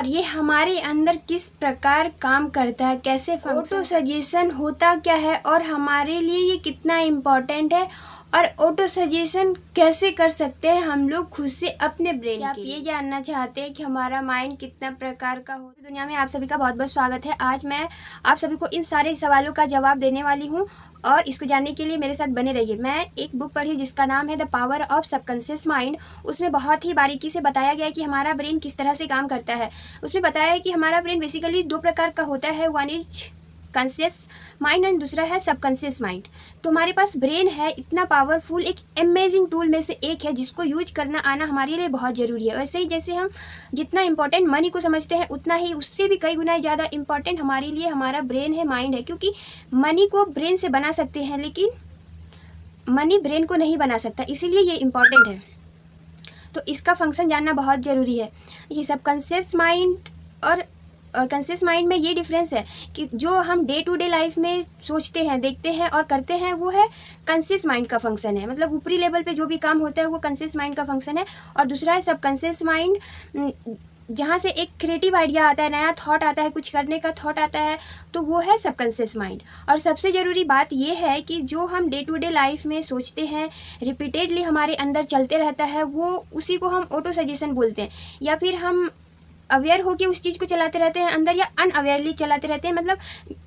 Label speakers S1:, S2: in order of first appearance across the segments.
S1: और ये हमारे अंदर किस प्रकार काम करता है, कैसे ऑटो सजेशन होता क्या है और हमारे लिए ये कितना इम्पोर्टेंट है और ऑटो सजेशन कैसे कर सकते हैं हम लोग खुद से अपने ब्रेन। आप ये जानना चाहते हैं कि हमारा माइंड कितना प्रकार का हो। दुनिया में आप सभी का बहुत बहुत स्वागत है। आज मैं आप सभी को इन सारे सवालों का जवाब देने वाली हूँ और इसको जानने के लिए मेरे साथ बने रहिए। मैं एक बुक पढ़ी जिसका नाम है the power of subconscious mind. उसमें बहुत ही बारीकी से बताया गया है कि हमारा ब्रेन किस तरह से काम करता है। उसमें बताया है कि हमारा ब्रेन बेसिकली दो प्रकार का होता है, one is conscious mind and दूसरा है सबकॉन्शियस माइंड। तो हमारे पास ब्रेन है, इतना पावरफुल एक अमेजिंग टूल में से एक है जिसको यूज करना आना हमारे लिए बहुत ज़रूरी है। वैसे ही जैसे हम जितना इम्पोर्टेंट मनी को समझते हैं उतना ही उससे भी कई गुना ज़्यादा इम्पॉर्टेंट हमारे लिए हमारा ब्रेन है, माइंड है। क्योंकि मनी को ब्रेन से बना सकते हैं लेकिन मनी ब्रेन को नहीं बना सकता, इसीलिए ये इम्पॉर्टेंट है। तो इसका फंक्शन जानना बहुत ज़रूरी है। ये सबकॉन्शियस माइंड और कॉन्शियस माइंड में ये डिफरेंस है कि जो हम डे टू डे लाइफ में सोचते हैं, देखते हैं और करते हैं वो है कॉन्शियस माइंड का फंक्शन है। मतलब ऊपरी लेवल पे जो भी काम होता है वो कॉन्शियस माइंड का फंक्शन है। और दूसरा है सबकॉन्शियस माइंड, जहाँ से एक क्रिएटिव आइडिया आता है, नया थॉट आता है, कुछ करने का थॉट आता है, तो वो है सबकॉन्शियस माइंड। और सबसे ज़रूरी बात ये है कि जो हम डे टू डे लाइफ में सोचते हैं, रिपीटेडली हमारे अंदर चलते रहता है, वो उसी को हम ऑटो सजेशन बोलते हैं। या फिर हम अवेयर होके उस चीज़ को चलाते रहते हैं अंदर या अनअवेयरली चलाते रहते हैं, मतलब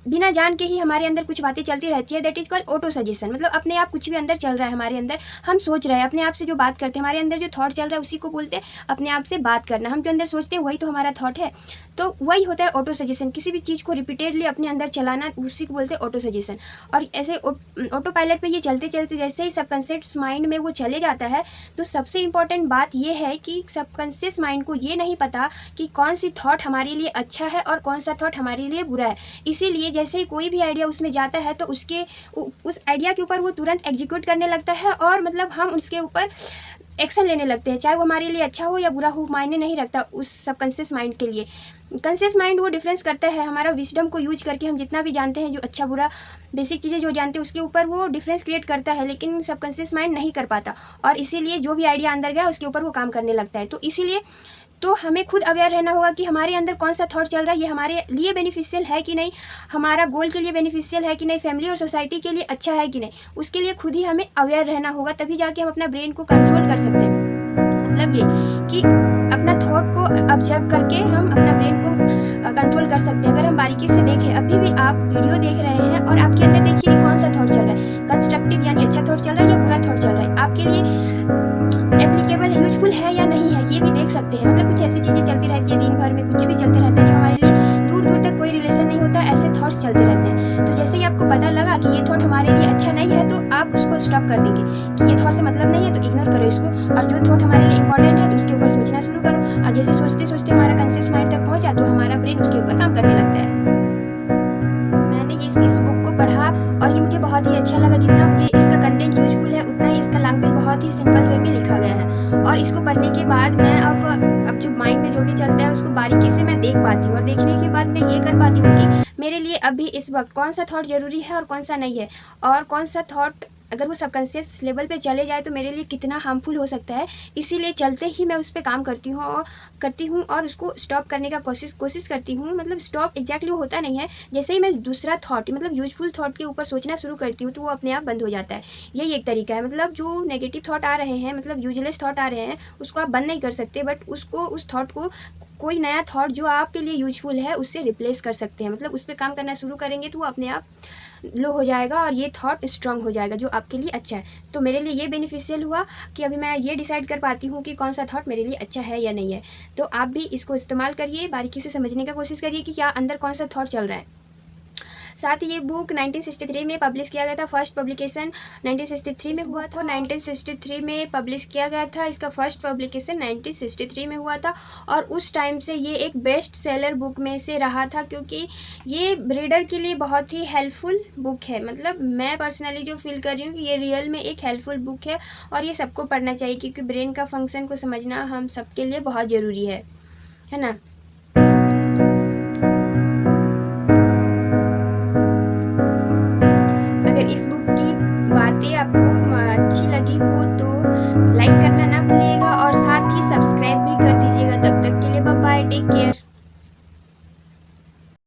S1: बिना जान के ही हमारे अंदर कुछ बातें चलती रहती है। That is called auto suggestion. मतलब अपने आप कुछ भी अंदर चल रहा है हमारे अंदर, हम सोच रहे हैं, अपने आप से जो बात करते हैं, हमारे अंदर जो थॉट चल रहा है उसी को बोलते हैं अपने आप से बात करना। हम जो अंदर सोचते हैं वही तो हमारा थॉट है, तो वही होता है ऑटो सजेशन। किसी भी चीज़ को रिपीटेडली अपने अंदर चलाना, उसी को बोलते हैं ऑटो सजेशन। और ऐसे ऑटो पायलट पे ये चलते चलते जैसे ही सबकॉन्शियस माइंड में वो चले जाता है, तो सबसे इम्पॉर्टेंट बात ये है कि सबकॉन्शियस माइंड को ये नहीं पता कि कौन सी थॉट हमारे लिए अच्छा है और कौन सा थॉट हमारे लिए बुरा है। इसीलिए जैसे ही कोई भी आइडिया उसमें जाता है तो उस आइडिया के ऊपर वो तुरंत एग्जीक्यूट करने लगता है और मतलब हम उसके ऊपर एक्शन लेने लगते हैं, चाहे वो हमारे लिए अच्छा हो या बुरा हो, मायने नहीं रखता उस सबकॉन्शियस माइंड के लिए। कॉन्शियस माइंड वो डिफरेंस करता है हमारा विजडम को यूज करके, हम जितना भी जानते हैं, जो अच्छा बुरा बेसिक चीज़ें जो जानते हैं उसके ऊपर वो डिफरेंस क्रिएट करता है, लेकिन सबकॉन्शियस माइंड नहीं कर पाता। और इसीलिए जो भी आइडिया अंदर गया उसके ऊपर वो काम करने लगता है। तो इसीलिए तो हमें खुद अवेयर रहना होगा कि हमारे अंदर कौन सा थॉट चल रहा है, ये हमारे लिए बेनिफिशियल है कि नहीं, हमारा गोल के लिए बेनिफिशियल है कि नहीं, फैमिली और सोसाइटी के लिए अच्छा है कि नहीं। उसके लिए खुद ही हमें अवेयर रहना होगा, तभी जाके हम अपना ब्रेन को कंट्रोल कर सकते हैं। मतलब ये कि अपना थॉट को ऑब्जर्व करके हम अपना ब्रेन को कंट्रोल कर सकते हैं। अगर हम बारीकी से देखें, अभी भी आप वीडियो देख रहे हैं और आपके अंदर देखिए कि कौन सा थॉट चल रहा है, कंस्ट्रक्टिव यानी अच्छा थॉट चल रहा है या बुरा थॉट चल रहा है, आपके लिए एप्लीकेबल है, यूजफुल है या नहीं है, ये भी देख सकते हैं। मतलब कुछ ऐसी चीज़ें चलती रहती है दिन भर में, कुछ भी चलते रहता है जो हमारे लिए दूर दूर तक कोई रिलेशन नहीं होता, ऐसे थॉट्स चलते रहते हैं। तो जैसे ही आपको पता लगा कि ये थॉट हमारे लिए अच्छा नहीं है तो आप उसको स्टॉप कर देंगे कि ये थॉट से मतलब नहीं है, तो इग्नोर करो इसको। और जो थॉट हमारे लिए इंपॉर्टेंट है तो उसके ऊपर सोचना शुरू करो। और जैसे सोचते सोचते हमारा कॉन्शियस माइंड तक पहुँचा तो हमारा ब्रेन उसके ऊपर काम करने लगता है। मैंने ये इस बुक को पढ़ा और ये मुझे बहुत ही अच्छा लगा। जितना मुझे इसका कंटेंट यूजफुल है उतना ही इसका लैंग्वेज बहुत ही सिंपल वे में लिखा गया है। और इसको पढ़ने के बाद मैं अब जो माइंड में जो भी चलता है उसको बारीकी से मैं देख पाती हूँ और देखने के बाद मैं ये कर पाती हूँ कि मेरे लिए अभी इस वक्त कौन सा थॉट ज़रूरी है और कौन सा नहीं है, और कौन सा थॉट अगर वो सबकॉन्शियस लेवल पे चले जाए तो मेरे लिए कितना हार्मफुल हो सकता है। इसीलिए चलते ही मैं उस पर काम करती हूँ और उसको स्टॉप करने का कोशिश करती हूँ। मतलब स्टॉप एग्जैक्टली वो होता नहीं है, जैसे ही मैं दूसरा थॉट मतलब यूजफुल थॉट के ऊपर सोचना शुरू करती हूँ तो वो अपने आप बंद हो जाता है। यही एक तरीका है। मतलब जो नेगेटिव थॉट आ रहे हैं, मतलब यूजलेस थॉट आ रहे हैं, उसको आप बंद नहीं कर सकते, बट उस थॉट को कोई नया थॉट जो आपके लिए यूजफुल है उससे रिप्लेस कर सकते हैं। मतलब उस पर काम करना शुरू करेंगे तो वो अपने आप लो हो जाएगा और ये थॉट स्ट्रांग हो जाएगा जो आपके लिए अच्छा है। तो मेरे लिए ये बेनिफिशियल हुआ कि अभी मैं ये डिसाइड कर पाती हूँ कि कौन सा थॉट मेरे लिए अच्छा है या नहीं है। तो आप भी इसको इस्तेमाल करिए, बारीकी से समझने का कोशिश करिए कि क्या अंदर कौन सा थॉट चल रहा है। साथ ही ये बुक 1963 में पब्लिश किया गया था। फर्स्ट पब्लिकेशन 1963 में हुआ था। 1963 में पब्लिश किया गया था। इसका फर्स्ट पब्लिकेशन 1963 में हुआ था और उस टाइम से ये एक बेस्ट सेलर बुक में से रहा था, क्योंकि ये रीडर के लिए बहुत ही हेल्पफुल बुक है। मतलब मैं पर्सनली जो फील कर रही हूँ कि ये रियल में एक हेल्पफुल बुक है और ये सबको पढ़ना चाहिए, क्योंकि ब्रेन का फंक्शन को समझना हम सबके लिए बहुत ज़रूरी है ना।